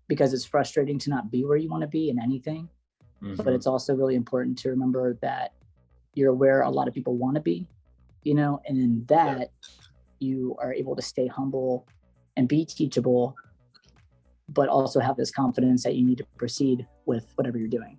because it's frustrating to not be where you want to be in anything. But it's also really important to remember that you're where a lot of people want to be, and in that you are able to stay humble and be teachable, but also have this confidence that you need to proceed with whatever you're doing.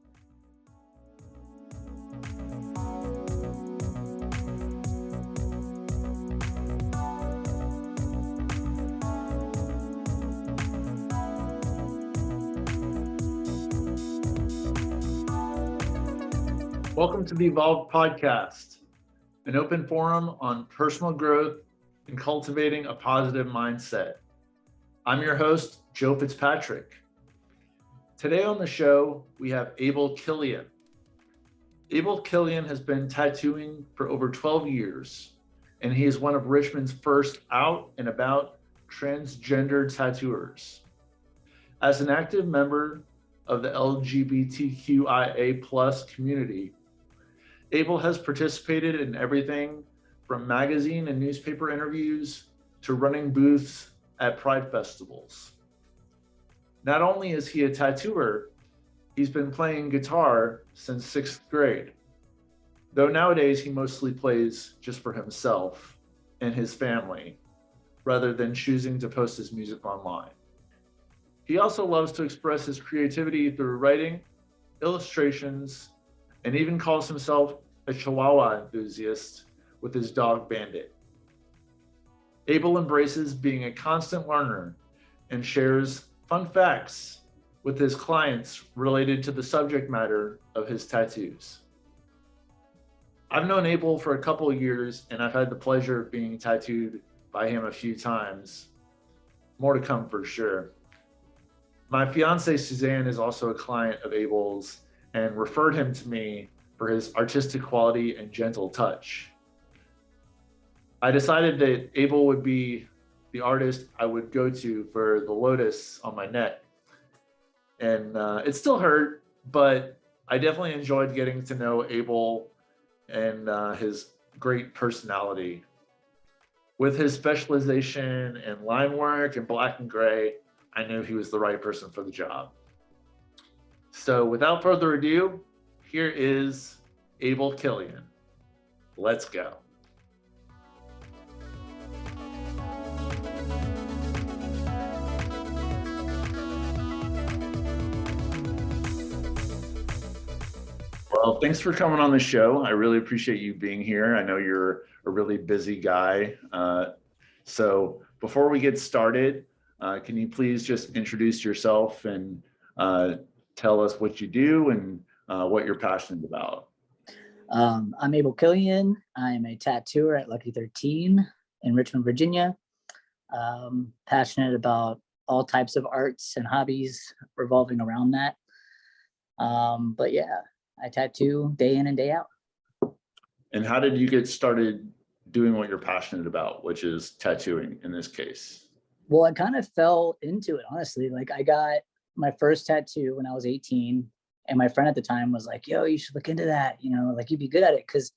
Welcome to the Evolved Podcast, an open forum on personal growth and cultivating a positive mindset. I'm your host, Joe Fitzpatrick. Today on the show, we have Abel Killian. Abel Killian has been tattooing for over 12 years, and he is one of Richmond's first out and about transgender tattooers. As an active member of the LGBTQIA+ community, Abel has participated in everything from magazine and newspaper interviews to running booths at pride festivals. Not only is he a tattooer, he's been playing guitar since 6th grade, though nowadays he mostly plays just for himself and his family, rather than choosing to post his music online. He also loves to express his creativity through writing, illustrations, and even calls himself a chihuahua enthusiast with his dog Bandit. Abel embraces being a constant learner and shares fun facts with his clients related to the subject matter of his tattoos. I've known Abel for a couple of years, and I've had the pleasure of being tattooed by him a few times. More to come for sure. My fiance Suzanne is also a client of Abel's and referred him to me for his artistic quality and gentle touch. I decided that Abel would be the artist I would go to for the lotus on my neck. And it still hurt, but I definitely enjoyed getting to know Abel and his great personality. With his specialization in line work and black and gray, I knew he was the right person for the job. So without further ado, here is Abel Killian. Let's go. Well, thanks for coming on the show. I really appreciate you being here. I know you're a really busy guy. So before we get started, can you please just introduce yourself and tell us what you do and what you're passionate about? I'm Abel Killian. I'm a tattooer at Lucky 13 in Richmond, Virginia. Passionate about all types of arts and hobbies revolving around that. But yeah, I tattoo day in and day out. And how did you get started doing what you're passionate about, which is tattooing in this case? Well, I kind of fell into it, honestly. Like, I got my first tattoo when I was 18, and my friend at the time was like, yo, you should look into that, like you'd be good at it. Because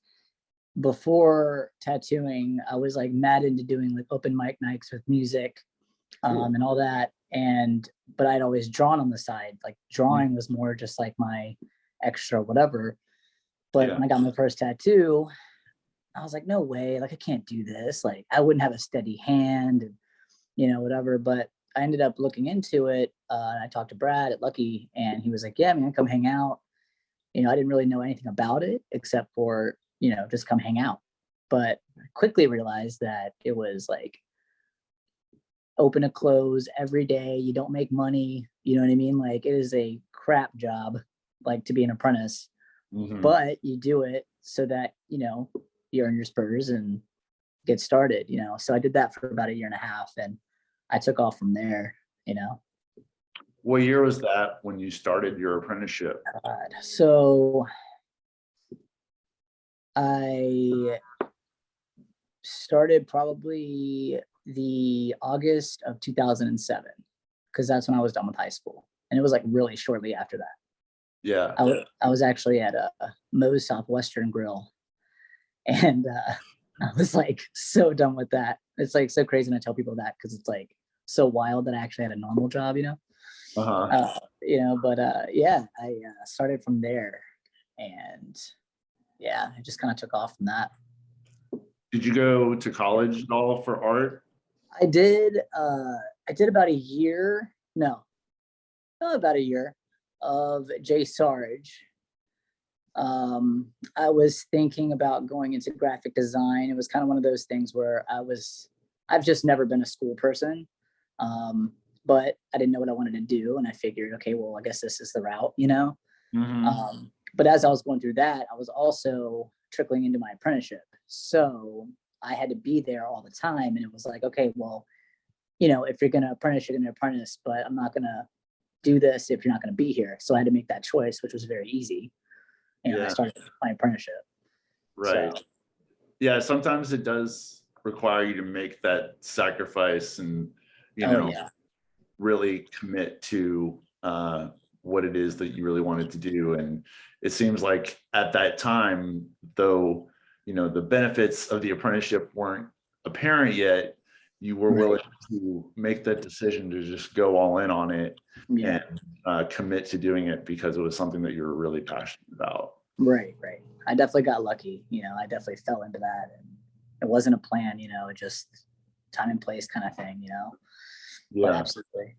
before tattooing, I was like mad into doing like open mic nights with music and all that. But I'd always drawn on the side. Like, drawing was more just like my extra whatever. But when I got my first tattoo, I was like, no way, like I can't do this. Like, I wouldn't have a steady hand and whatever. But I ended up looking into it. And I talked to Brad at Lucky, and he was like, yeah, man, come hang out. I didn't really know anything about it except for, just come hang out. But I quickly realized that it was like open to close every day. You don't make money. You know what I mean? Like, it is a crap job, like, to be an apprentice. Mm-hmm. But you do it so that, you earn your spurs and get started, So I did that for about 1.5 years, and I took off from there, What year was that when you started your apprenticeship? So I started probably the August of 2007, because that's when I was done with high school. And it was like really shortly after that. Yeah. I was actually at a Moe's Southwestern Grill, and I was like so done with that. It's like so crazy when I tell people that, because it's like so wild that I actually had a normal job, Uh-huh. But yeah, I started from there, and yeah, it just kind of took off from that. Did you go to college at all for art? I did. I did about a year. No, about a year of J Sarge. I was thinking about going into graphic design. It was kind of one of those things where I've just never been a school person. But I didn't know what I wanted to do. And I figured, okay, well, I guess this is the route, you know? But as I was going through that, I was also trickling into my apprenticeship. So I had to be there all the time. And it was like, okay, well, if you're going to apprentice, you're going to apprentice, but I'm not going to do this if you're not going to be here. So I had to make that choice, which was very easy. I started my apprenticeship. Right. So, Yeah, sometimes it does require you to make that sacrifice and, really commit to what it is that you really wanted to do. And it seems like at that time, though, the benefits of the apprenticeship weren't apparent yet, you were willing to make that decision to just go all in on it and commit to doing it because it was something that you were really passionate about. Right. I definitely got lucky. I definitely fell into that, and it wasn't a plan. Just time and place kind of thing. Yeah, but absolutely.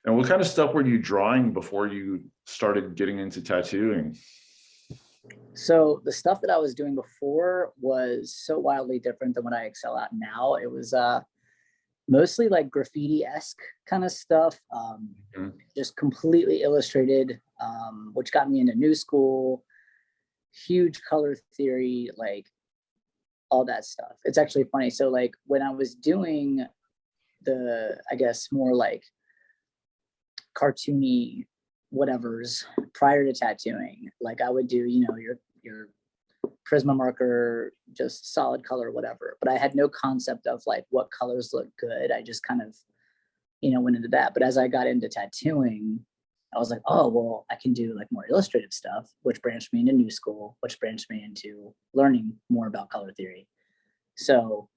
And what kind of stuff were you drawing before you started getting into tattooing? So the stuff that I was doing before was so wildly different than what I excel at now. It was mostly like graffiti-esque kind of stuff, just completely illustrated, which got me into new school, huge color theory, like all that stuff. It's actually funny. So like when I was doing I guess more like cartoony whatevers prior to tattooing, like I would do, your Prisma marker, just solid color, whatever. But I had no concept of like what colors look good. I just kind of, went into that. But as I got into tattooing, I was like, oh, well, I can do like more illustrative stuff, which branched me into new school, which branched me into learning more about color theory. So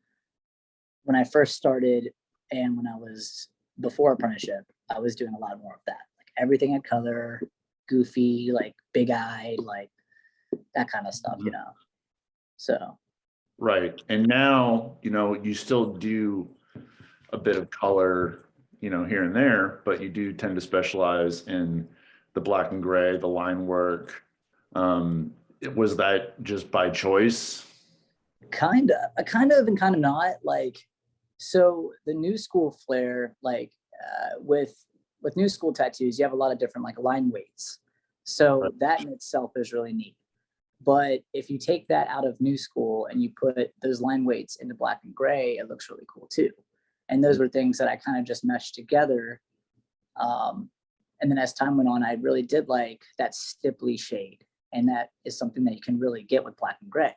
when I first started and when I was before apprenticeship, I was doing a lot more of that. Like everything in color, goofy, like big eyed, like that kind of stuff, So. Right. And now, you still do a bit of color, here and there, but you do tend to specialize in the black and gray, the line work. Was that just by choice? Kind of and kind of not. Like, so the new school flair, like with new school tattoos, you have a lot of different like line weights. So that in itself is really neat. But if you take that out of new school and you put those line weights into black and gray, it looks really cool too. And those were things that I kind of just meshed together. And then as time went on, I really did like that stipply shade. And that is something that you can really get with black and gray.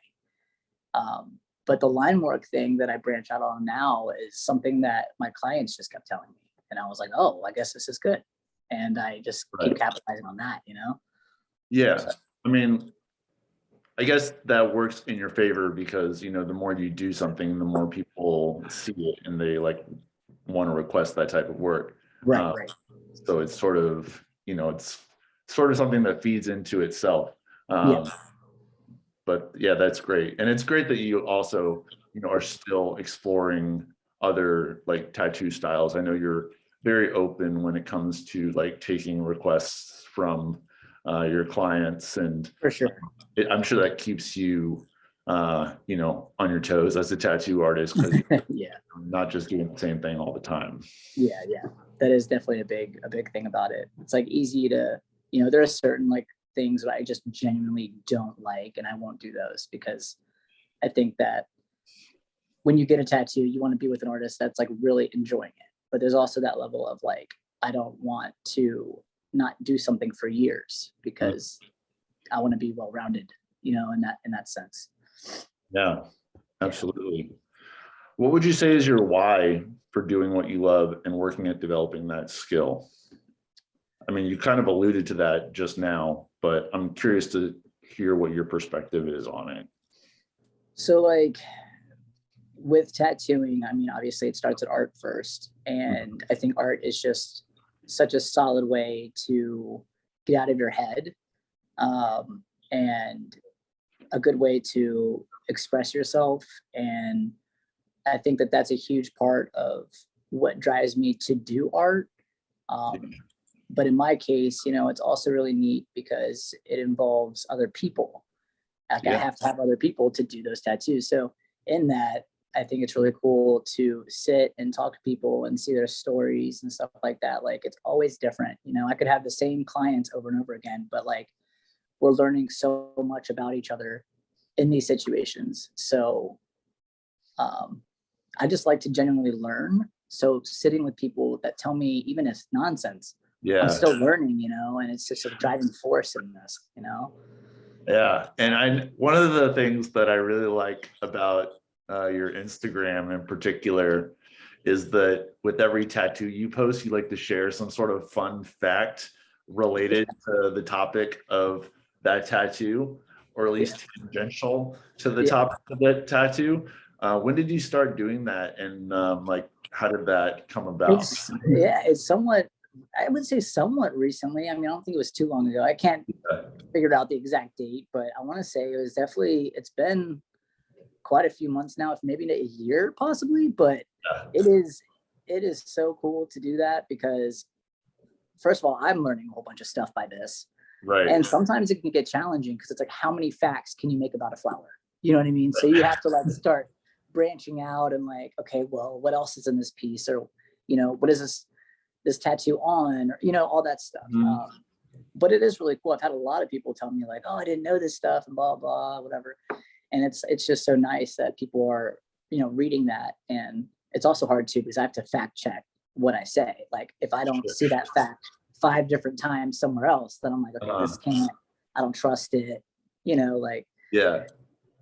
But the line work thing that I branch out on now is something that my clients just kept telling me. And I was like, oh, I guess this is good. And I just keep capitalizing on that, Yeah. So. I mean, I guess that works in your favor because, the more you do something, the more people see it and they like want to request that type of work. Right. So it's sort of, it's sort of something that feeds into itself. But yeah, that's great. And it's great that you also, are still exploring other like tattoo styles. I know you're very open when it comes to like taking requests from your clients, and For sure. I'm sure that keeps you, on your toes as a tattoo artist, because yeah, not just doing the same thing all the time. Yeah. That is definitely a big thing about it. It's like easy to, there are certain like things that I just genuinely don't like, and I won't do those because I think that when you get a tattoo, you want to be with an artist that's like really enjoying it. But there's also that level of like, I don't want to not do something for years because I want to be well-rounded, in that sense. Yeah, absolutely. What would you say is your why for doing what you love and working at developing that skill? I mean, you kind of alluded to that just now, but I'm curious to hear what your perspective is on it. So like with tattooing, I mean, obviously it starts at art first. And I think art is just such a solid way to get out of your head, and a good way to express yourself. And I think that that's a huge part of what drives me to do art. But in my case, it's also really neat because it involves other people. Like I have to have other people to do those tattoos. So in that, I think it's really cool to sit and talk to people and see their stories and stuff like that. Like it's always different. I could have the same clients over and over again, but like we're learning so much about each other in these situations. So I just like to genuinely learn. So sitting with people that tell me, even if it's nonsense, I'm still learning, and it's just a driving force in this, Yeah. And one of the things that I really like about your Instagram in particular is that with every tattoo you post, you like to share some sort of fun fact related to the topic of that tattoo, or at least tangential to the topic of that tattoo. When did you start doing that, and like how did that come about? It's somewhat, I would say somewhat recently. I mean, I don't think it was too long ago. I can't figure out the exact date, but I want to say it's been quite a few months now, if maybe a year possibly, but it is so cool to do that because first of all, I'm learning a whole bunch of stuff by this. Right. And sometimes it can get challenging because it's like, how many facts can you make about a flower? You know what I mean? So you have to like start branching out and like, okay, well, what else is in this piece? Or, what is this tattoo on? Or, all that stuff. But it is really cool. I've had a lot of people tell me like, oh, I didn't know this stuff and blah, blah, whatever. And it's just so nice that people are, reading that. And it's also hard too, because I have to fact check what I say. Like if I don't see that fact 5 different times somewhere else, then I'm like, okay, this can't, I don't trust it,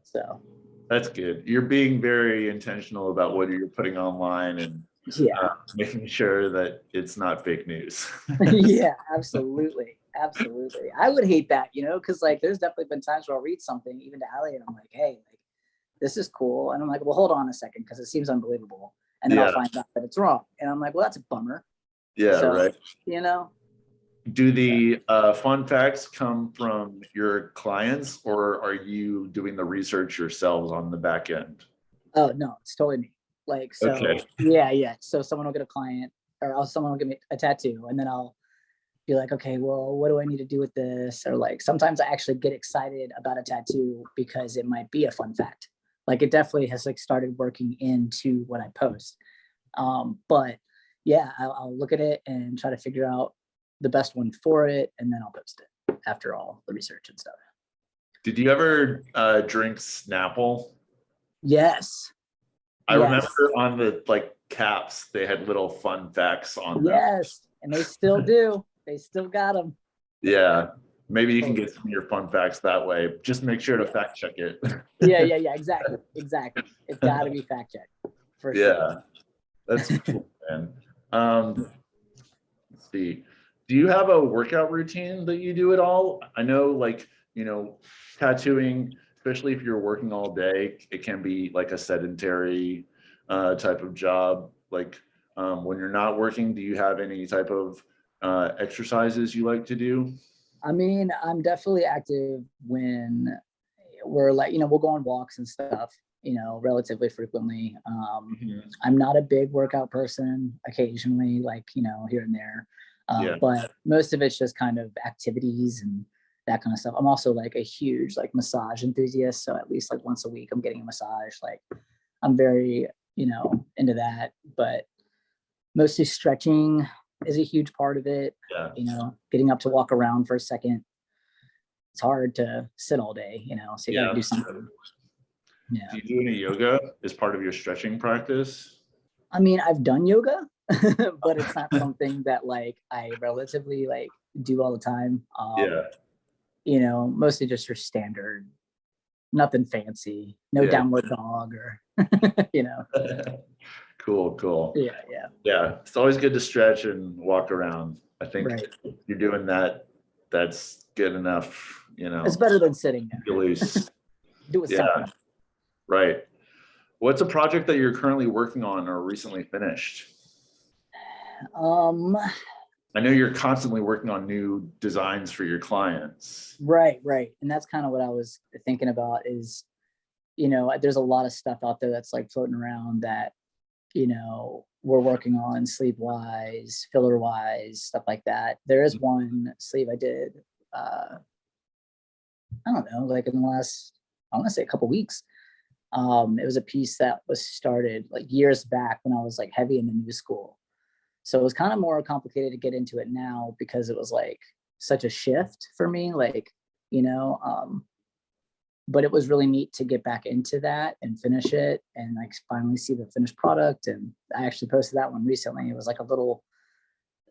so. That's good. You're being very intentional about what you're putting online and making sure that it's not fake news. Yeah, absolutely. Absolutely. I would hate that, because like there's definitely been times where I'll read something even to Allie and I'm like, hey, like, this is cool. And I'm like, well, hold on a second, because it seems unbelievable. And then I'll find out that it's wrong. And I'm like, well, that's a bummer. Yeah, so, right. Do the fun facts come from your clients, or are you doing the research yourselves on the back end? Oh, no, it's totally me. Like, so, yeah. So someone will get a client or someone will give me a tattoo and then I'll be like, okay, well, what do I need to do with this? Or like, sometimes I actually get excited about a tattoo because it might be a fun fact. Like it definitely has like started working into what I post. But yeah, I'll look at it and try to figure out the best one for it. And then I'll post it after all the research and stuff. Did you ever drink Snapple? Yes. I remember on the like caps, they had little fun facts on them. Yes. And they still do. They still got them. Yeah. Maybe you can get some of your fun facts that way. Just make sure to fact check it. Yeah. Exactly. It's got to be fact checked for sure. Yeah. That's cool, man. Let's see. Do you have a workout routine that you do at all? I know, like, tattooing, especially if you're working all day, it can be like a sedentary type of job. Like when you're not working, do you have any type of exercises you like to do? I mean, I'm definitely active when we're like, we'll go on walks and stuff, relatively frequently. I'm not a big workout person, occasionally, like, here and there. But most of it's just kind of activities and that kind of stuff. I'm also like a huge like massage enthusiast. So at least like once a week, I'm getting a massage. Like I'm very, into that, but mostly stretching is a huge part of it. Getting up to walk around for a second. It's hard to sit all day, so you gotta do something. Yeah. Do you do any yoga as part of your stretching practice? I mean, I've done yoga, but it's not something that like I relatively like do all the time. Mostly just your standard, nothing fancy, no downward dog or, Cool. Yeah. It's always good to stretch and walk around. I think you're doing that. That's good enough. It's better than sitting there. Release. Do it simple. Right. What's a project that you're currently working on or recently finished? I know you're constantly working on new designs for your clients. Right. And that's kind of what I was thinking about is, there's a lot of stuff out there that's like floating around that, we're working on sleeve wise, filler wise, stuff like that. There is one sleeve I did, I don't know, like in the last, I want to say a couple weeks. It was a piece that was started like years back when I was like heavy in the new school. So it was kind of more complicated to get into it now because it was like such a shift for me, like, but it was really neat to get back into that and finish it and like finally see the finished product. And I actually posted that one recently. It was like a little,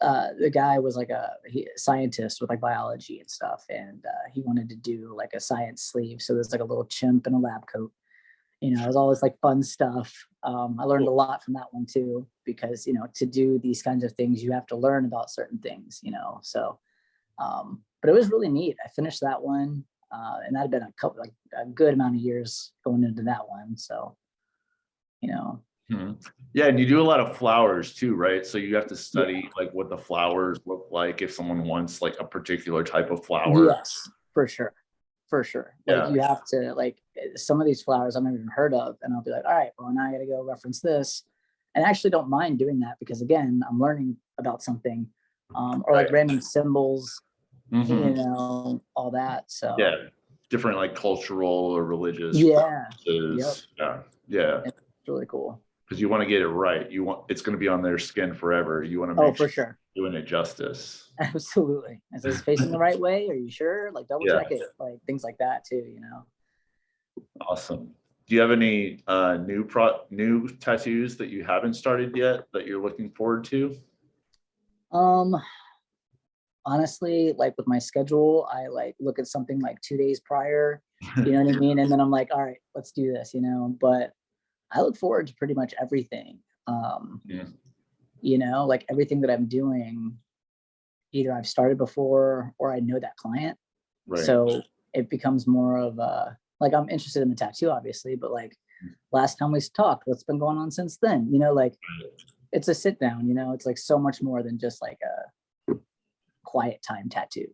the guy was like a scientist with like biology and stuff. And he wanted to do like a science sleeve. So there's like a little chimp in a lab coat. It was always like fun stuff. I learned a lot from that one too, because, to do these kinds of things, you have to learn about certain things, so, but it was really neat. I finished that one. And that had been a good amount of years going into that one. So, Yeah, and you do a lot of flowers too, right? So you have to study like what the flowers look like if someone wants like a particular type of flower. Yes, for sure. Like you have to like some of these flowers I've never even heard of, and I'll be like, all right, well now I got to go reference this, and I actually don't mind doing that because again, I'm learning about something, or like random symbols, all that. So yeah, different like cultural or religious. Yeah. Yeah. It's really cool. Because you want to get it right. It's going to be on their skin forever. You want to make for sure you're doing it justice. Absolutely. Is this facing the right way? Are you sure? Like double check it, like things like that too, Awesome. Do you have any new tattoos that you haven't started yet that you're looking forward to? Honestly, like with my schedule, I like look at something like 2 days prior, you know what I mean? And then I'm like, all right, let's do this, but I look forward to pretty much everything. Like everything that I'm doing, either I've started before or I know that client. Right. So it becomes more of a, like, I'm interested in the tattoo, obviously, but like last time we talked, what's been going on since then? Like it's a sit down, it's like so much more than just like a quiet time tattoo,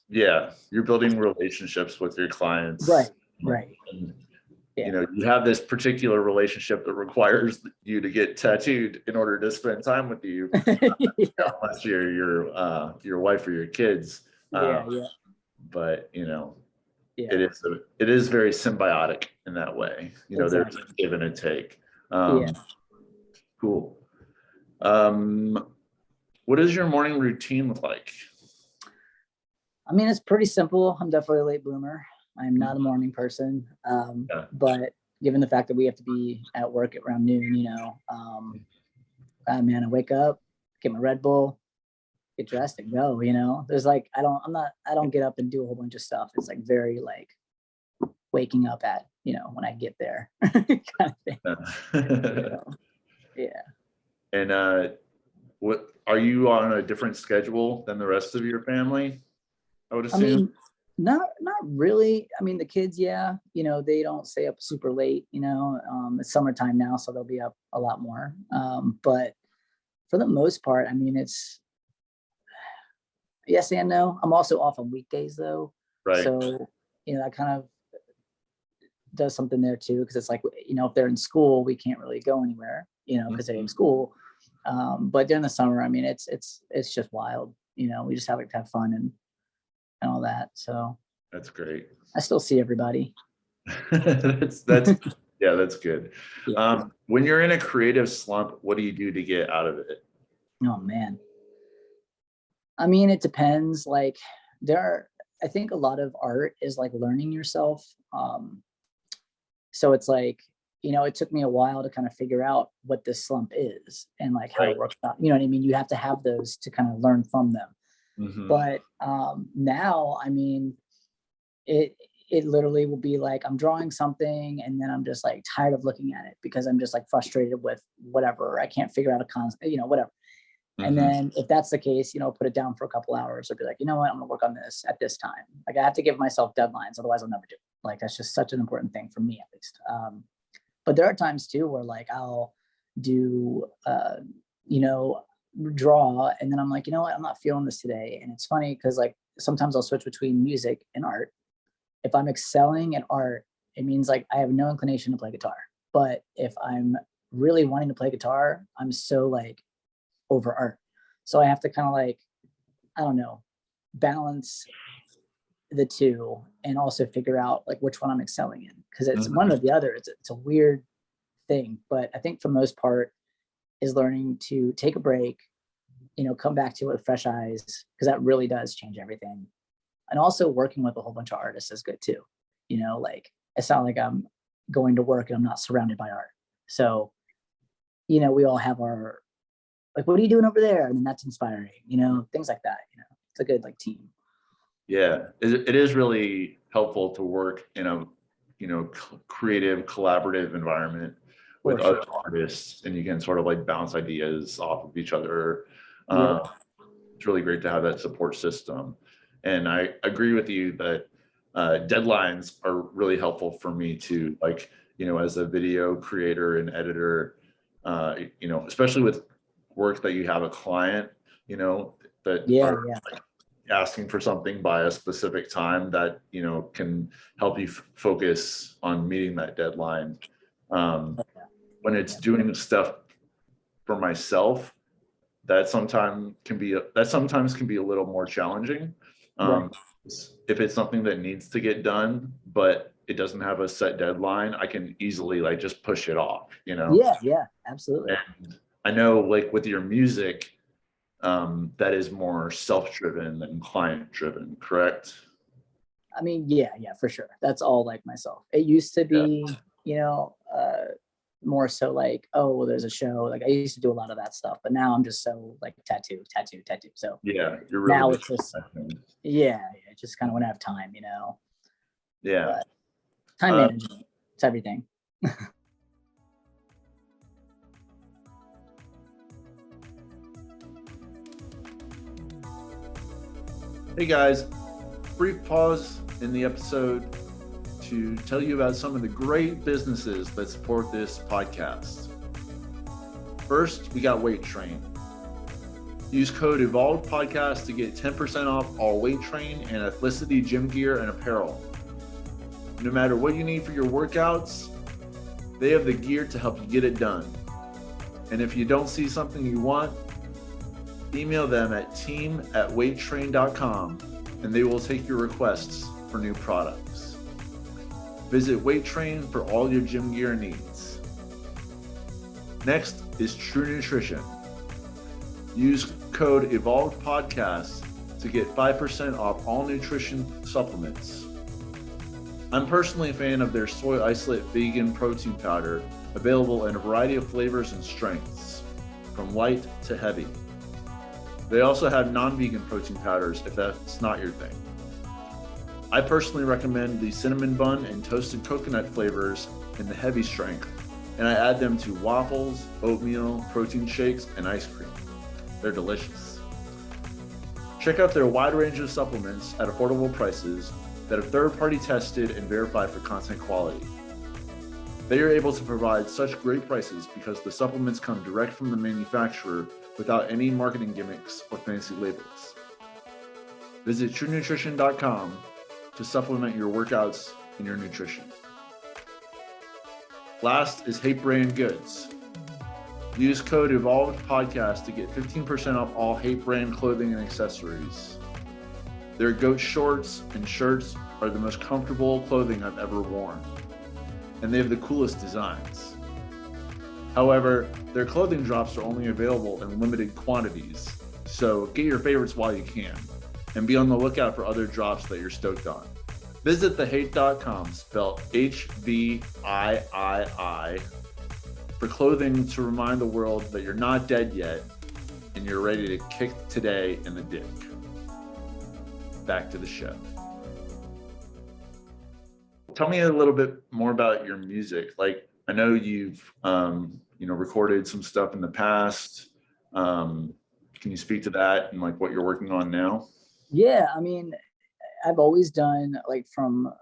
Yeah. You're building relationships with your clients. Right. And, you have this particular relationship that requires you to get tattooed in order to spend time with you, unless you're your wife or your kids. But it is very symbiotic in that way. There's a give and a take. Cool. What does your morning routine look like? I mean, it's pretty simple. I'm definitely a late bloomer. I'm not a morning person, but given the fact that we have to be at work at around noon, I wake up, get my Red Bull, get dressed and go, there's like, I don't get up and do a whole bunch of stuff. It's like very like waking up at, when I get there kind of thing. Yeah. And what are you on a different schedule than the rest of your family? I would assume. I mean, not really. I mean, the kids, they don't stay up super late, it's summertime now, so they'll be up a lot more. But for the most part, I mean, it's yes and no. I'm also off on weekdays though. Right. So, that kind of does something there too. Cause it's like, if they're in school, we can't really go anywhere, cause they're in school. But during the summer, I mean, it's just wild, we just have to have fun and all that. So that's great. I still see everybody. that's yeah, that's good. When you're in a creative slump, what do you do to get out of it? Oh man. I mean, it depends. Like I think a lot of art is like learning yourself. So it's like, it took me a while to kind of figure out what this slump is and like how it works out. You know what I mean? You have to have those to kind of learn from them. But now, I mean, it literally will be like I'm drawing something and then I'm just like tired of looking at it because I'm just like frustrated with whatever. I can't figure out a concept, whatever. And then if that's the case, put it down for a couple hours or be like, you know what, I'm gonna work on this at this time. Like I have to give myself deadlines, otherwise I'll never do it. Like that's just such an important thing for me, at least. But there are times too where like I'll do, draw, and then I'm like, you know what, I'm not feeling this today. And it's funny because like sometimes I'll switch between music and art. If I'm excelling at art, it means like I have no inclination to play guitar. But if I'm really wanting to play guitar, I'm so like over art. So I have to kind of like, I don't know, balance the two and also figure out like which one I'm excelling in, because it's one or the other. It's a weird thing, but I think for the most part is learning to take a break, you know, come back to it with fresh eyes, because that really does change everything. And also working with a whole bunch of artists is good too. You know, like it's not like I'm going to work and I'm not surrounded by art. So, you know, we all have our, like, what are you doing over there? And then that's inspiring, you know, things like that. You know, it's a good like team. Yeah, it is really helpful to work in a, you know, creative, collaborative environment with other artists, and you can sort of like bounce ideas off of each other. It's really great to have that support system. And I agree with you that deadlines are really helpful for me too. Like, you know, as a video creator and editor, you know, especially with work that you have a client, you know, that are like asking for something by a specific time, that, you know, can help you focus on meeting that deadline. When it's doing stuff for myself, that sometimes can be a little more challenging. If it's something that needs to get done, but it doesn't have a set deadline, I can easily like just push it off, you know? Yeah, absolutely. And I know like with your music, that is more self-driven than client-driven, correct? I mean, yeah, for sure. That's all like myself. It used to be, you know, more so like, oh, well, there's a show. Like I used to do a lot of that stuff, but now I'm just so like tattoo. So Yeah, you're really now it's just just kind of when I have time, you know. Yeah. But time management, it's everything. Hey guys, brief pause in the episode to tell you about some of the great businesses that support this podcast. First, we got Weight Train. Use code EvolvedPodcast to get 10% off all Weight Train and Athleticity gym gear and apparel. No matter what you need for your workouts, they have the gear to help you get it done. And if you don't see something you want, email them at team@weighttrain.com and they will take your requests for new products. Visit Weight Train for all your gym gear needs. Next is True Nutrition. Use code EvolvedPodcast to get 5% off all nutrition supplements. I'm personally a fan of their soy isolate vegan protein powder, available in a variety of flavors and strengths, from light to heavy. They also have non-vegan protein powders if that's not your thing. I personally recommend the cinnamon bun and toasted coconut flavors in the heavy strength, and I add them to waffles, oatmeal, protein shakes, and ice cream. They're delicious. Check out their wide range of supplements at affordable prices that are third-party tested and verified for content quality. They are able to provide such great prices because the supplements come direct from the manufacturer without any marketing gimmicks or fancy labels. Visit TrueNutrition.com to supplement your workouts and your nutrition. Last is Hate Brand Goods. Use code EvolvedPodcast to get 15% off all Hate Brand clothing and accessories. Their goat shorts and shirts are the most comfortable clothing I've ever worn, and they have the coolest designs. However, their clothing drops are only available in limited quantities, so get your favorites while you can, and be on the lookout for other drops that you're stoked on. Visit thehate.com, spelled HVIII, for clothing to remind the world that you're not dead yet and you're ready to kick today in the dick. Back to the show. Tell me a little bit more about your music. Like, I know you've recorded some stuff in the past. Can you speak to that and like what you're working on now? Yeah, I mean, I've always done like from,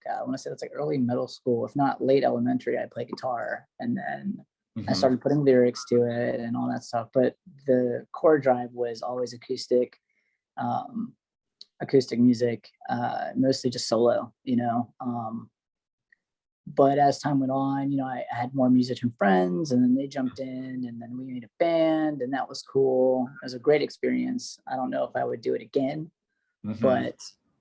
I want to say that's like early middle school, if not late elementary, I play guitar. And then I started putting lyrics to it and all that stuff, but the core drive was always acoustic music, mostly just solo, but as time went on, I had more musician friends, and then they jumped in, and then we made a band, and that was cool. It was a great experience. I don't know if I would do it again, but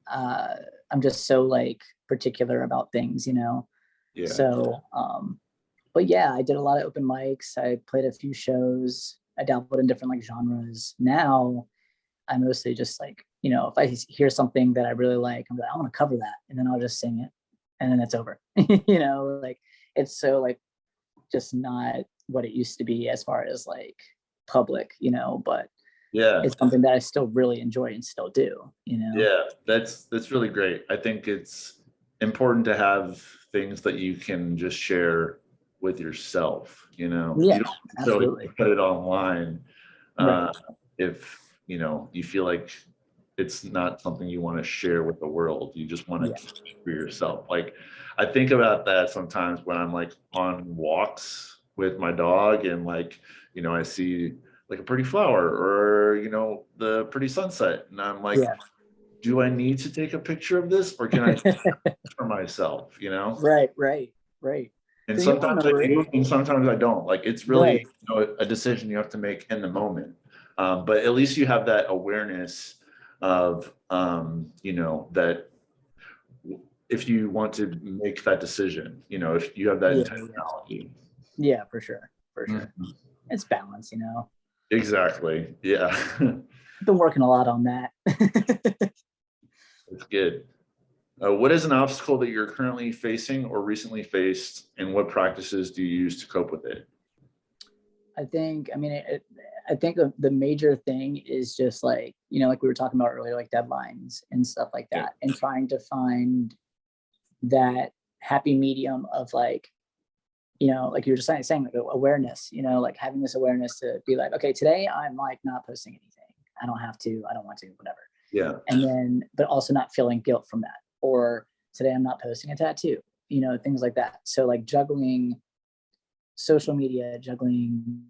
I'm just so like particular about things, Yeah. So, but yeah, I did a lot of open mics. I played a few shows. I dabbled in different like genres. Now I mostly just like, if I hear something that I really like, I'm like, I want to cover that. And then I'll just sing it, and then it's over. Like it's so like just not what it used to be as far as like public, but Yeah. it's something that I still really enjoy and still do, Yeah, that's really great. I think it's important to have things that you can just share with yourself, Yeah, you don't absolutely. put it online Right. if you feel like it's not something you want to share with the world. You just want to keep it for yourself. Like I think about that sometimes when I'm like on walks with my dog, and like I see like a pretty flower, or the pretty sunset, and I'm like, do I need to take a picture of this, or can I just for myself, Right. And So you'll sometimes I remember it. do, and sometimes I don't. Like it's really a decision you have to make in the moment. But at least you have that awareness of that if you want to make that decision, if you have that intentionality. Yeah, for sure. It's balance, Exactly. Yeah. I've been working a lot on that. That's good. What is an obstacle that you're currently facing or recently faced, and what practices do you use to cope with it? I think the major thing is just like, like we were talking about earlier, like deadlines and stuff like that, and trying to find that happy medium of like, like you were just saying like awareness, like having this awareness to be like, okay, today I'm like not posting anything. I don't have to, I don't want to, whatever. Yeah. And then, but also not feeling guilt from that. Or today I'm not posting a tattoo, things like that. So like juggling social media, juggling,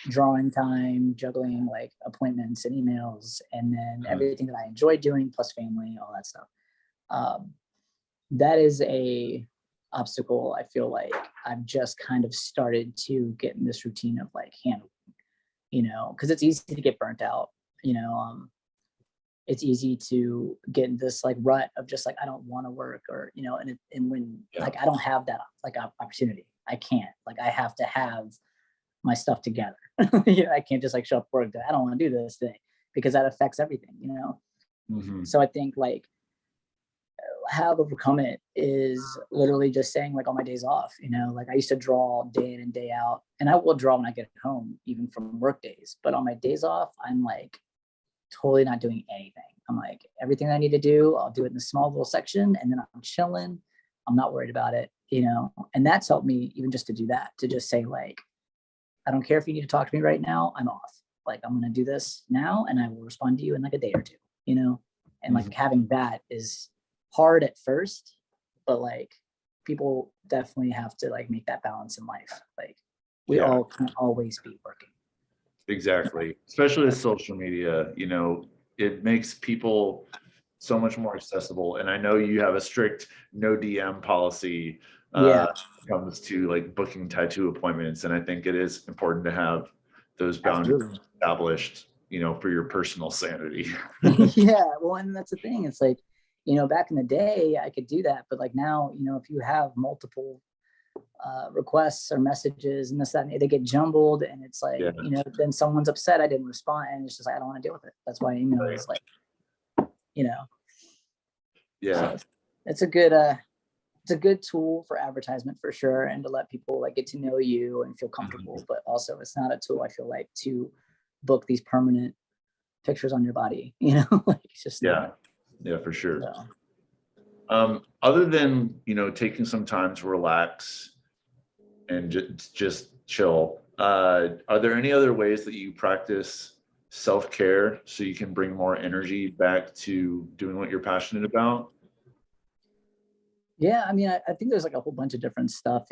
drawing time, juggling like appointments and emails, and then everything that I enjoy doing plus family, all that stuff. That is a obstacle I feel like I've just kind of started to get in this routine of like handling, because it's easy to get burnt out, it's easy to get in this like rut of just like I don't want to work, or and when like I don't have that like opportunity, I can't, like I have to have my stuff together. I can't just like show up work that I don't want to do this thing, because that affects everything, So I think like how I've overcome it is literally just saying like on my days off, like I used to draw day in and day out, and I will draw when I get home, even from work days. But on my days off, I'm like totally not doing anything. I'm like, everything I need to do, I'll do it in a small little section, and then I'm chilling. I'm not worried about it, and that's helped me even just to do that, to just say like, I don't care if you need to talk to me right now, I'm off. Like I'm going to do this now, and I will respond to you in like a day or two, and like having that is hard at first, but like people definitely have to like make that balance in life. Like we all can't always be working. Exactly. Especially with social media, it makes people so much more accessible. And I know you have a strict no DM policy when it comes to like booking tattoo appointments. And I think it is important to have those boundaries established, for your personal sanity. Yeah. Well, and that's the thing. It's like, back in the day I could do that, but like now, if you have multiple requests or messages and this, that, and they get jumbled, and it's like, then someone's upset I didn't respond, and it's just like, I don't want to deal with it. That's why email is like, so it's a good tool for advertisement for sure, and to let people like get to know you and feel comfortable. But also it's not a tool, I feel like, to book these permanent pictures on your body, like it's just not. Yeah, for sure. Other than taking some time to relax and just chill, are there any other ways that you practice self-care so you can bring more energy back to doing what you're passionate about? Yeah, I mean, I think there's like a whole bunch of different stuff,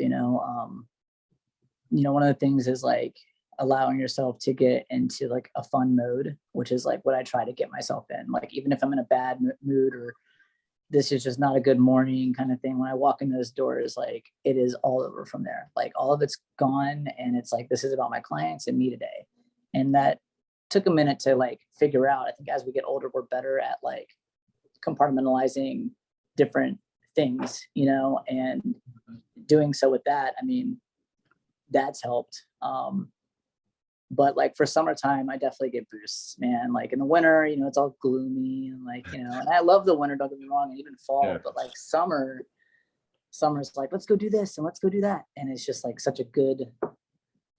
one of the things is like allowing yourself to get into like a fun mode, which is like what I try to get myself in. Like, even if I'm in a bad mood or this is just not a good morning kind of thing, when I walk in those doors, like it is all over from there. Like all of it's gone. And it's like, this is about my clients and me today. And that took a minute to like figure out. I think as we get older, we're better at like compartmentalizing different things, and doing so with that. I mean, that's helped. But like for summertime, I definitely get boosts, man. Like in the winter, it's all gloomy and like, and I love the winter, don't get me wrong, and even fall, but like summer's like, let's go do this and let's go do that. And it's just like such a good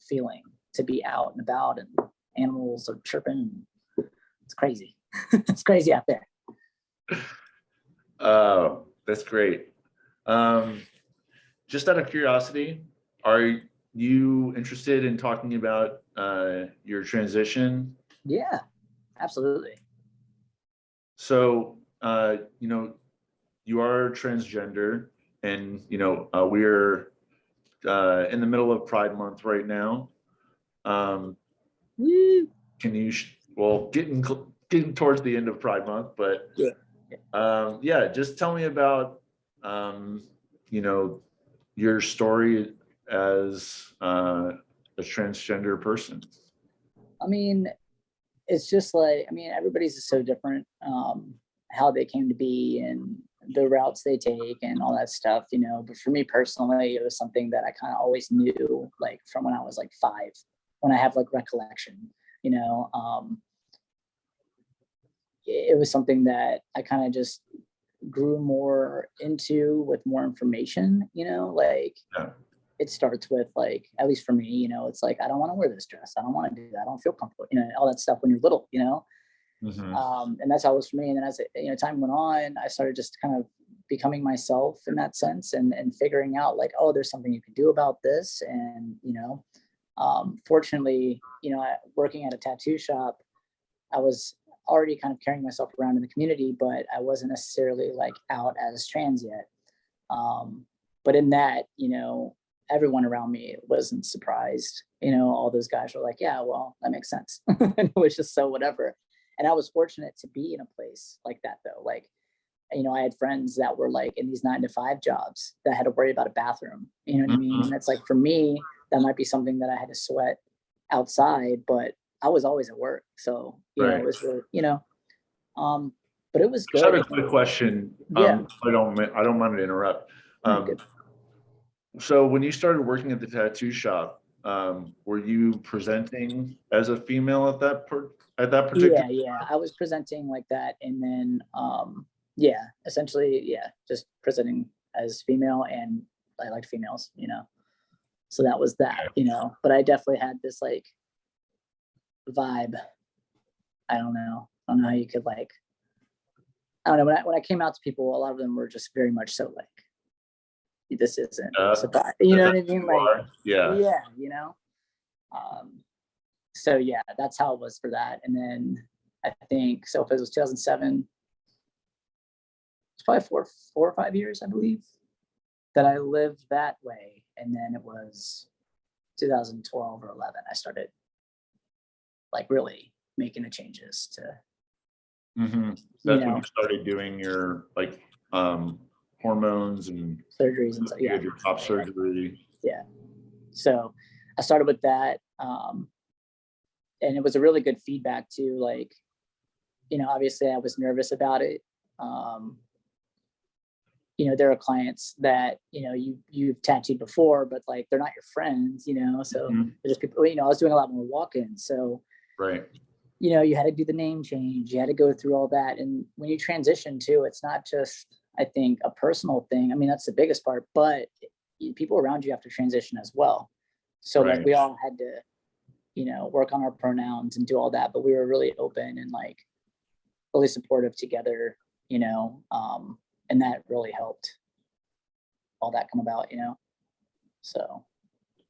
feeling to be out and about and animals are chirping. It's crazy. It's crazy out there. Oh, that's great. Just out of curiosity, are you interested in talking about your transition? Yeah, absolutely. So, you are transgender, and we're in the middle of Pride Month right now. Woo. Can you? Getting towards the end of Pride Month, but just tell me about your story as a transgender person. I mean, it's just like, everybody's so different, how they came to be and the routes they take and all that stuff, but for me personally, it was something that I kind of always knew, like from when I was like 5, when I have like recollection, it was something that I kind of just grew more into with more information, It starts with like, at least for me, it's like, I don't want to wear this dress. I don't want to do that. I don't feel comfortable, all that stuff when you're little, and that's how it was for me. And then as time went on, I started just kind of becoming myself in that sense and figuring out like, oh, there's something you can do about this. And, fortunately, working at a tattoo shop, I was already kind of carrying myself around in the community, but I wasn't necessarily like out as trans yet. But in that, everyone around me wasn't surprised. All those guys were like, yeah, well, that makes sense. And it was just so whatever. And I was fortunate to be in a place like that though. Like, I had friends that were like in these 9-to-5 jobs that had to worry about a bathroom. You know what I mean? And it's like, for me, that might be something that I had to sweat outside, but I was always at work. So, it was really, but it was good. I have a quick question. Yeah. I don't mind to interrupt. So when you started working at the tattoo shop, were you presenting as a female at that particular? Yeah. I was presenting like that. And then, essentially, just presenting as female, and I liked females, so that was that, but I definitely had this like vibe. I don't know how you could like, I don't know. When I came out to people, a lot of them were just very much so like, this isn't surprise. You know what I mean? Like, yeah. So yeah, that's how it was for that. And then I think, so if it was 2007, it's probably 4 or 5 years, I believe, that I lived that way. And then it was 2012 or 11, I started like really making the changes to. That's when you started doing your like hormones and surgeries and stuff. Yeah, your top surgery. Yeah. So I started with that, and it was a really good feedback too. Like, obviously I was nervous about it. There are clients that you've tattooed before, but like they're not your friends. So they're just people. I was doing a lot more walk-ins, so right. You had to do the name change. You had to go through all that, and when you transition too, it's not just, I think, a personal thing. I mean, that's the biggest part, but people around you have to transition as well. So like we all had to, work on our pronouns and do all that, but we were really open and like really supportive together, and that really helped all that come about, so.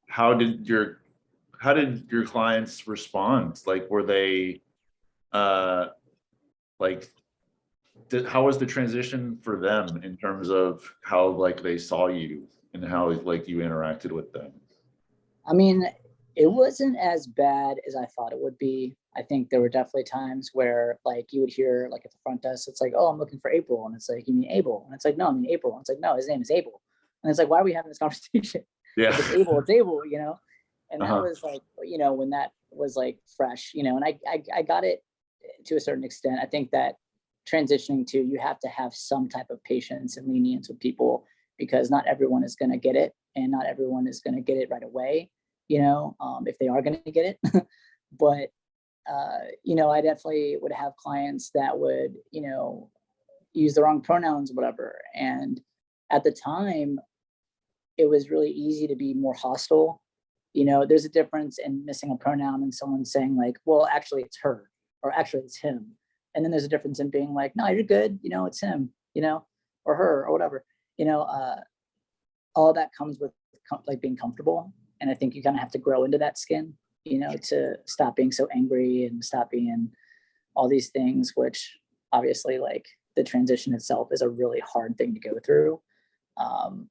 How did your clients respond? Like, were they how was the transition for them in terms of how like they saw you and how like you interacted with them? I mean, it wasn't as bad as I thought it would be. I think there were definitely times where like you would hear like at the front desk, it's like, oh, I'm looking for April. And it's like, you mean Abel? And it's like, no, I mean April. And it's like, no, his name is Abel. And it's like, why are we having this conversation? Yeah. If it's Abel, it's Abel, you know? And that Uh-huh. was like, you know, when that was like fresh, you know, and I got it to a certain extent. I think that transitioning to, you have to have some type of patience and lenience with people, because not everyone is going to get it, and not everyone is going to get it right away, you know, if they are going to get it. But you know, I definitely would have clients that would, you know, use the wrong pronouns, whatever. And at the time, it was really easy to be more hostile. You know, there's a difference in missing a pronoun and someone saying like, well, actually it's her, or actually it's him. And then there's a difference in being like, no, you're good, you know, it's him, you know, or her, or whatever. You know, all that comes with like being comfortable. And I think you kind of have to grow into that skin, you know, to stop being so angry and stop being all these things, which obviously like the transition itself is a really hard thing to go through. Um,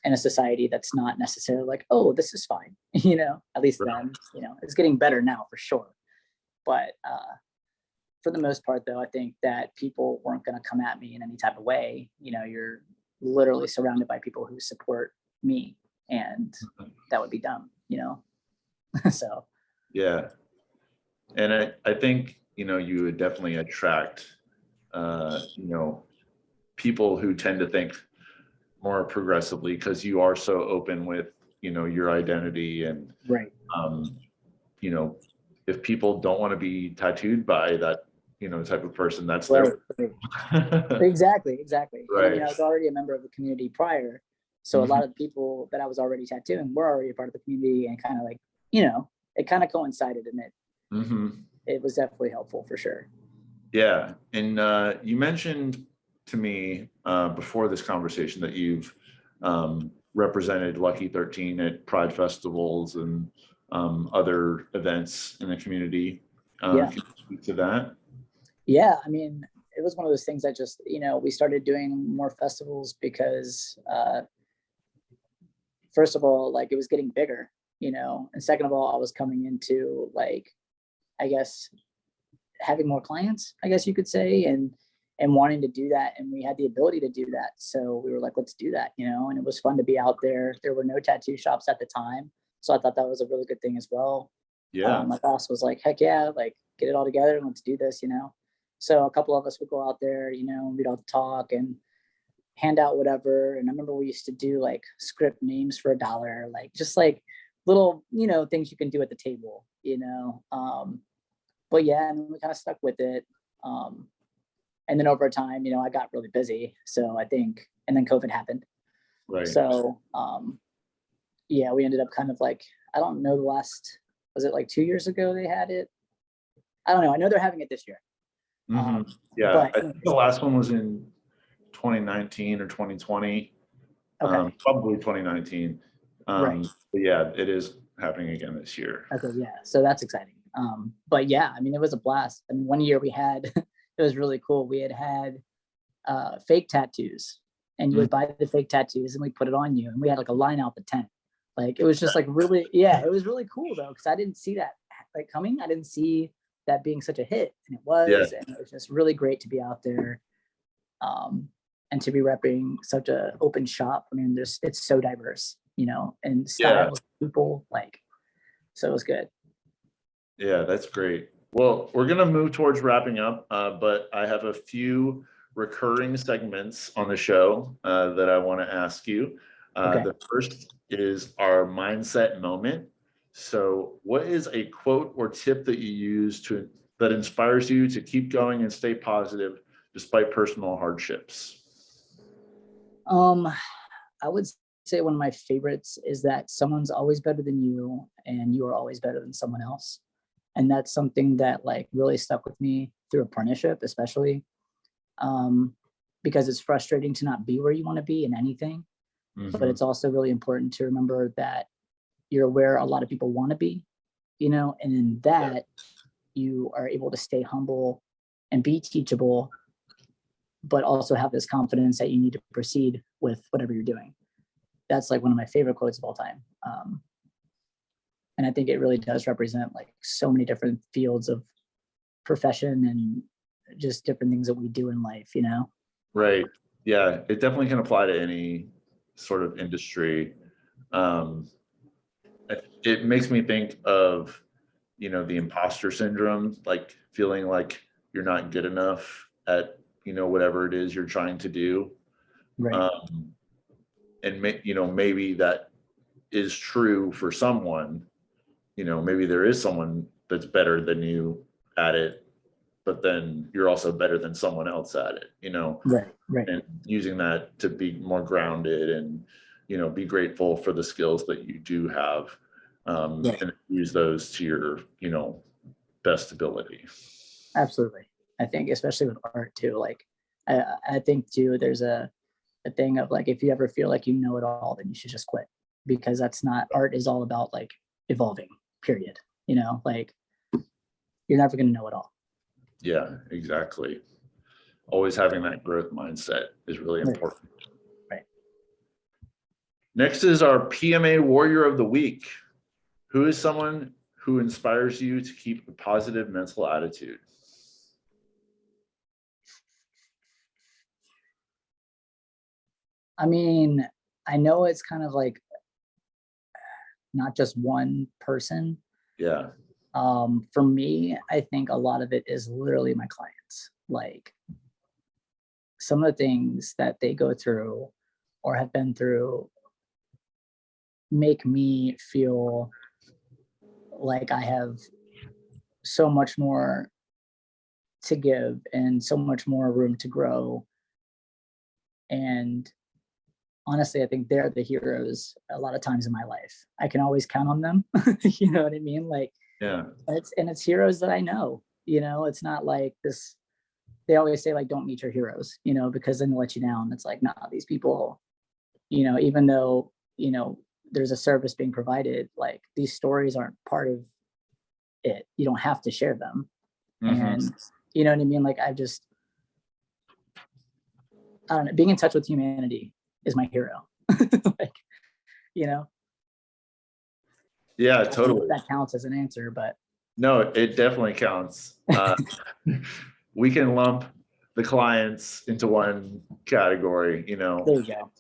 in a society that's not necessarily like, oh, this is fine, you know, at least then, you know, it's getting better now for sure. But for the most part, though, I think that people weren't going to come at me in any type of way. You know, you're literally surrounded by people who support me, and that would be dumb, you know? So. Yeah. And I think, you know, you would definitely attract, you know, people who tend to think more progressively, because you are so open with, you know, your identity. And, Right. you know, if people don't want to be tattooed by that, you know, type of person, that's Right. their. Exactly. Right. And I mean, I was already a member of the community prior. So a lot of the people that I was already tattooing were already a part of the community, and kind of like, you know, it kind of coincided, and it was definitely helpful for sure. Yeah. And you mentioned to me before this conversation that you've represented Lucky 13 at Pride festivals and other events in the community. Yeah. Can you speak to that? Yeah. I mean, it was one of those things that just, you know, we started doing more festivals because first of all, like it was getting bigger, you know, and second of all, I was coming into like, I guess, having more clients, I guess you could say, and wanting to do that. And we had the ability to do that. So we were like, let's do that, you know, and it was fun to be out there. There were no tattoo shops at the time. So I thought that was a really good thing as well. Yeah. My boss was like, heck yeah, like get it all together and let's do this, you know? So a couple of us would go out there, you know, we'd all talk and hand out whatever. And I remember we used to do like script names for $1, like just like little, you know, things you can do at the table, you know? But yeah, and we kind of stuck with it. And then over time, you know, I got really busy. So I think, and then COVID happened. Right. So yeah, we ended up kind of like, I don't know, was it like 2 years ago they had it? I don't know. I know they're having it this year. Yeah. But I think the last one was in 2019 or 2020. okay. Probably 2019. Right. But yeah, it is happening again this year. Okay. Yeah. So that's exciting. But yeah, I mean, it was a blast. I mean, one year we had, it was really cool. We had fake tattoos, and you would buy the fake tattoos and we put it on you, and we had like a line out the tent. Like it was just like really, yeah, it was really cool though, because I didn't see that like coming. I didn't see that being such a hit, and it was, Yeah. and it was just really great to be out there, and to be repping such a open shop. I mean, it's so diverse, you know, and styles, people, like, so it was good. Yeah, that's great. Well, we're going to move towards wrapping up, but I have a few recurring segments on the show that I want to ask you. Okay. The first is our mindset moment. So, what is a quote or tip that you use that inspires you to keep going and stay positive despite personal hardships? I would say one of my favorites is that someone's always better than you, and you are always better than someone else. And that's something that like really stuck with me through apprenticeship, especially because it's frustrating to not be where you want to be in anything. But it's also really important to remember that you're where a lot of people want to be, you know, and in that you are able to stay humble and be teachable, but also have this confidence that you need to proceed with whatever you're doing. That's like one of my favorite quotes of all time. And I think it really does represent like so many different fields of profession and just different things that we do in life, you know? Right. Yeah, it definitely can apply to any sort of industry. It makes me think of, the imposter syndrome, like feeling like you're not good enough at, whatever it is you're trying to do. Right. And maybe that is true for someone. Maybe there is someone that's better than you at it, but then you're also better than someone else at it, Right. and using that to be more grounded and, be grateful for the skills that you do have, Right. and use those to your, best ability. Absolutely. I think especially with art too, like I think too, there's a thing of like, if you ever feel like you know it all, then you should just quit, because that's not, art is all about like evolving, period. Like you're never going to know it all. Yeah, exactly. Always having that growth mindset is really important. Right. Next is our PMA Warrior of the Week. Who is someone who inspires you to keep a positive mental attitude? I mean, I know it's kind of like not just one person. Yeah. For me, I think a lot of it is literally my clients. Like some of the things that they go through or have been through make me feel like I have so much more to give and so much more room to grow. And honestly, I think they're the heroes a lot of times in my life. I can always count on them. You know what I mean? Like, Yeah. It's heroes that I know, it's not like this. They always say like, don't meet your heroes, because then they'll let you down. It's like, nah, these people, even though, there's a service being provided, like these stories aren't part of it. You don't have to share them. Mm-hmm. And you know what I mean? Like I don't know, being in touch with humanity is my hero. Like, Yeah, totally. that counts as an answer, but no, it definitely counts. We can lump the clients into one category, there you go.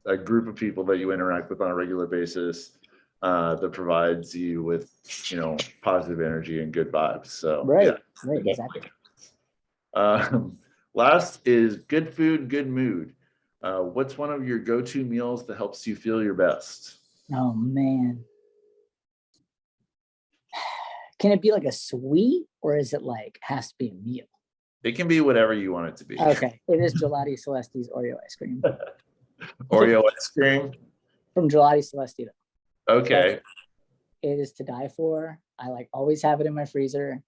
a group of people that you interact with on a regular basis, that provides you with, positive energy and good vibes. So Right, yeah, exactly. Last is good food, good mood. What's one of your go-to meals that helps you feel your best? Oh man. Can it be like a sweet, or is it like has to be a meal? It can be whatever you want it to be. Okay, it is Gelati Celesti's Oreo ice cream. Oreo ice cream? From Gelati Celesti. Okay. Like, it is to die for. I like always have it in my freezer.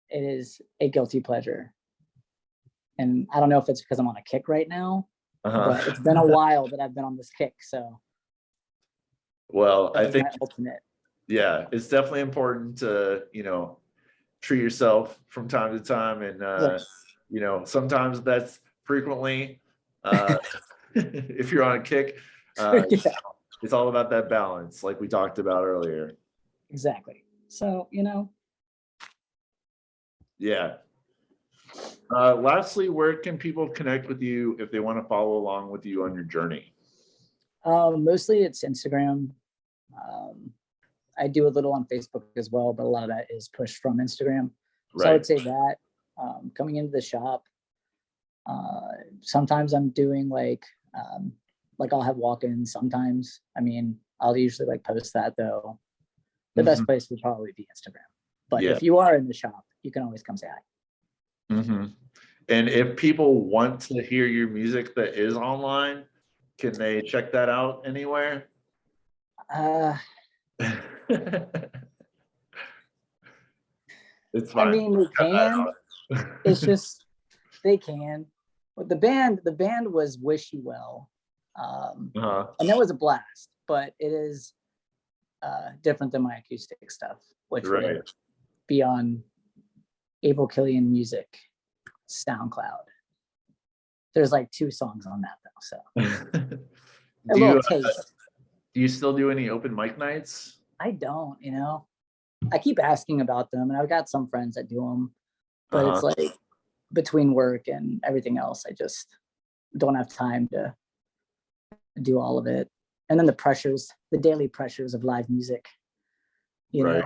It is a guilty pleasure. And I don't know if it's because I'm on a kick right now, but it's been a while that I've been on this kick. So well, I think my ultimate. Yeah, it's definitely important to, treat yourself from time to time. And, sometimes that's frequently, if you're on a kick, Yeah. it's all about that balance, like we talked about earlier. Exactly. So, Yeah. Lastly, where can people connect with you if they want to follow along with you on your journey? Mostly it's Instagram. I do a little on Facebook as well, but a lot of that is pushed from Instagram. Right. So I would say that coming into the shop, sometimes I'm doing like I'll have walk-ins sometimes. I mean, I'll usually like post that though. The best place would probably be Instagram. But if you are in the shop, you can always come say hi. Mm-hmm. And if people want to hear your music that is online, can they check that out anywhere? It's fine. I mean, they can. It's just they can. But the band was Wish You Well, and that was a blast. But it is different than my acoustic stuff, which would be on Abel Killian Music SoundCloud. There's like 2 songs on that though, so a little taste. Do you still do any open mic nights? I don't, I keep asking about them, and I've got some friends that do them, but it's like between work and everything else, I just don't have time to do all of it. And then the daily pressures of live music, Right.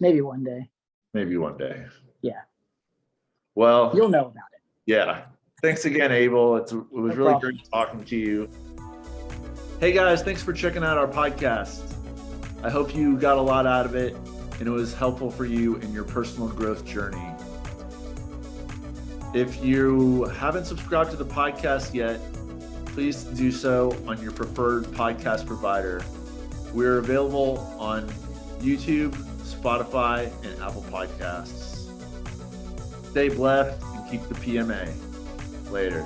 Maybe one day. Maybe one day. Yeah. Well, you'll know about it. Yeah. Thanks again, Abel. It was really great talking to you. Hey guys, thanks for checking out our podcast. I hope you got a lot out of it and it was helpful for you in your personal growth journey. If you haven't subscribed to the podcast yet, please do so on your preferred podcast provider. We're available on YouTube, Spotify, and Apple Podcasts. Stay blessed and keep the PMA. Later.